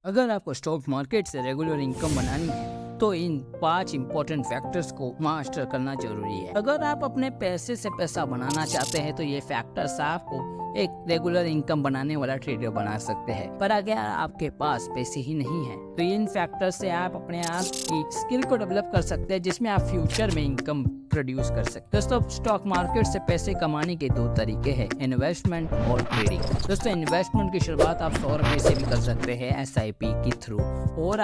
अगर आपको stock market से रेगुलर इनकम बनानी है तो इन 5 इंपॉर्टेंट फैक्टर्स को मास्टर करना जरूरी है। अगर आप अपने पैसे से पैसा बनाना चाहते हैं तो ये फैक्टर्स आपको एक रेगुलर इनकम बनाने वाला ट्रेडर बना सकते हैं। पर अगर आपके पास पैसे ही नहीं है तो इन फैक्टर्स से आप अपने आप की स्किल को डेवलप कर सकते हैं, जिसमें आप फ्यूचर में इनकम प्रोड्यूस कर सकते हैं। दोस्तों, स्टॉक मार्केट से पैसे कमाने के 2 तरीके हैं, इन्वेस्टमेंट और ट्रेडिंग। दोस्तों, इन्वेस्टमेंट की शुरुआत आप 100 रुपए से भी कर सकते हैं SIP के थ्रू। और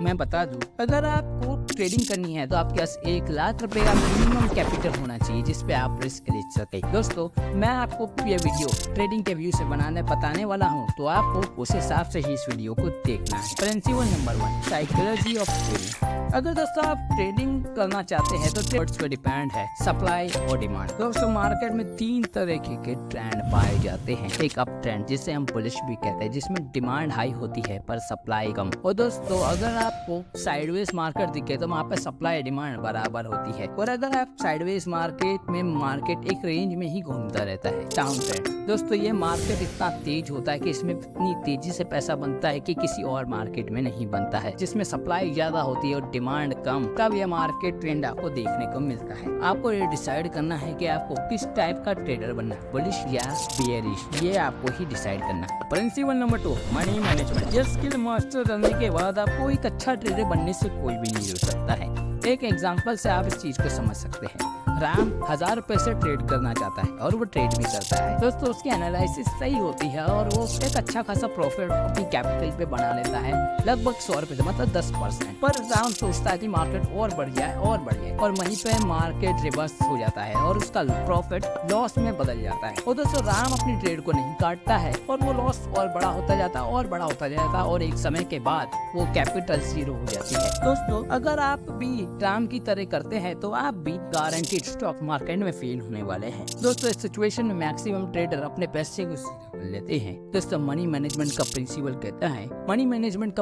मैं बता दूं, अगर आपको ट्रेडिंग करनी है तो आपके पास 1 लाख रुपए का मिनिमम कैपिटल होना चाहिए जिसपे आप रिस्क ले सके। दोस्तों, मैं आपको ये वीडियो ट्रेडिंग के व्यू से बताने वाला हूँ, तो आपको उस हिसाब से ही इस वीडियो को देखना है। Principle number 1, psychology of trading. अगर दोस्तों आप ट्रेडिंग करना चाहते हैं तो ट्रेड्स पे डिपेंड है सप्लाई और डिमांड। दोस्तों, मार्केट में 3 तरह के ट्रेंड पाए जाते हैं। एक अप ट्रेंड, जिसे हम बुलिश भी कहते हैं, जिसमें डिमांड हाई होती है पर सप्लाई कम। और दोस्तों, अगर आपको साइडवेज मार्केट दिखे तो वहाँ पे सप्लाई डिमांड बराबर होती है। और अगर आप साइडवेज मार्केट में मार्केट एक रेंज में ही घूमता रहता है। डाउन ट्रेंड, दोस्तों ये मार्केट इतना तेज होता है कि इसमें इतनी तेजी से पैसा बनता है कि किसी और मार्केट में नहीं बनता है, जिसमें सप्लाई ज्यादा होती है और डिमांड कम। तब यह मार्केट ट्रेंड आपको देखने को मिलता है। आपको ये डिसाइड करना है कि आपको किस टाइप का ट्रेडर बनना है, बुलिश या बेयरिश, ये आपको ही डिसाइड करना है। Principle number 2, money management. ये स्किल मास्टर करने के बाद आपको एक अच्छा ट्रेडर बनने से कोई भी नहीं रोक सकता है। एक एग्जांपल से आप इस चीज को समझ सकते हैं। राम 1000 रुपए से ट्रेड करना चाहता है और वो ट्रेड भी करता है। दोस्तों, उसकी एनालिसिस सही होती है और वो एक अच्छा खासा प्रॉफिट अपनी कैपिटल पे बना लेता है, लगभग 100 रुपए से, मतलब 10%। पर राम सोचता है कि मार्केट और बढ़ जाए और वहीं पे मार्केट रिवर्स हो जाता है और उसका प्रॉफिट लॉस में बदल जाता है। और दोस्तों, राम अपनी ट्रेड को नहीं काटता है और वो लॉस और बड़ा होता जाता है और एक समय के बाद वो कैपिटल 0 हो जाती है। दोस्तों, अगर आप भी राम की तरह करते हैं तो आप भी गारंटीड स्टॉक मार्केट में फेल होने वाले हैं। दोस्तों, इस सिचुएशन में मैक्सिमम ट्रेडर अपने पैसे को सीधा कर लेते हैं। दोस्तों, मनी मैनेजमेंट का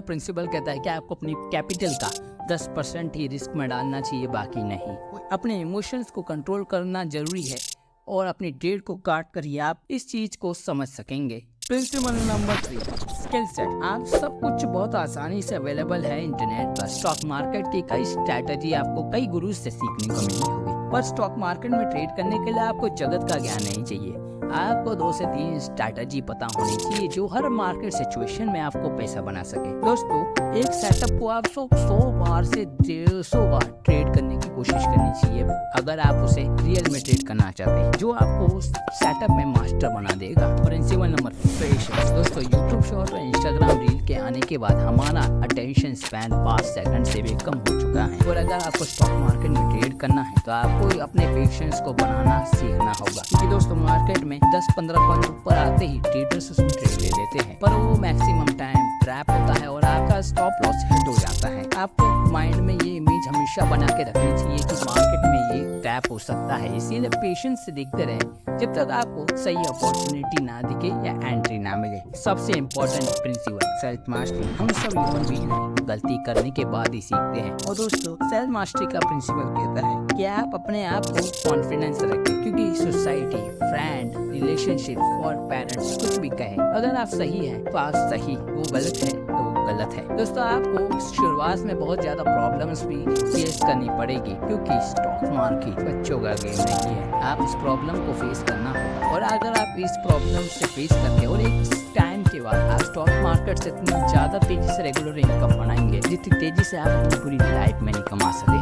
प्रिंसिपल कहता है कि आपको अपनी कैपिटल का 10% ही रिस्क में डालना चाहिए, बाकी नहीं। अपने इमोशंस को कंट्रोल करना जरूरी है और अपनी ट्रेड को काट कर ही आप इस चीज को समझ सकेंगे। Principle number 3, skill set. आप सब कुछ बहुत आसानी से अवेलेबल है इंटरनेट पर। स्टॉक मार्केट की कई स्ट्रैटेजी आपको कई गुरु से सीखने को मिली होगी, पर स्टॉक मार्केट में ट्रेड करने के लिए आपको जगत का ज्ञान नहीं चाहिए। आपको 2 से 3 स्ट्रैटेजी पता होनी चाहिए जो हर मार्केट सिचुएशन में आपको पैसा बना सके। दोस्तों, एक सेटअप को आप 100 बार से 150 बार ट्रेड करने की कोशिश करनी चाहिए अगर आप उसे रियल में ट्रेड करना चाहते हैं, जो आपको उस सेटअप में मास्टर बना देगा। प्रिंसिपल नंबर 4, दोस्तों यूट्यूब शॉर्ट और इंस्टाग्राम रील के आने के बाद हमारा अटेंशन स्पैन 5 सेकंड से भी कम हो चुका है। और अगर आपको स्टॉक मार्केट में ट्रेड करना है तो आपको अपने पेशेंस को बनाना सीखना होगा, क्योंकि दोस्तों मार्केट में 10-15 पॉइंट ऊपर आते ही ट्रेडर्स उसमें ट्रेड ले लेते हैं, पर वो मैक्सिमम टाइम ट्रैप होता है और आपका स्टॉप लॉस हिट हो जाता है। आपको माइंड में ये इमेज हमेशा बना के रखनी चाहिए कि मार्केट में ये ट्रैप हो सकता है, इसीलिए पेशेंस से देखते रहें जब तक आपको सही अपॉर्चुनिटी ना दिखे या एंट्री ना मिले। सबसे इम्पोर्टेंट प्रिंसिपल, सेल्फ मास्टरी। हम सब ह्यूमन बीइंग हैं, गलती करने के बाद ही सीखते हैं। और दोस्तों, सेल्फ मास्टरी का प्रिंसिपल कहता है कि आप अपने आप को कॉन्फिडेंस रखें, क्योंकि सोसाइटी, फ्रेंड, रिलेशनशिप और पेरेंट्स कुछ भी कहे, अगर आप सही हैं तो आप सही, वो गलत है तो वो गलत है। दोस्तों, आपको शुरुआत में बहुत ज्यादा प्रॉब्लम्स भी फेस करनी पड़ेगी, क्योंकि स्टॉक मार्केट बच्चों का गेम नहीं है। आप इस प्रॉब्लम को फेस करना होगा, और अगर आप इस प्रॉब्लम से फेस करके और एक टाइम के बाद आप स्टॉक मार्केट से इतनी ज्यादा तेजी से रेगुलर इनकम बनाएंगे जितनी तेजी से आप अपनी पूरी लाइफ में नहीं कमा सकते हैं।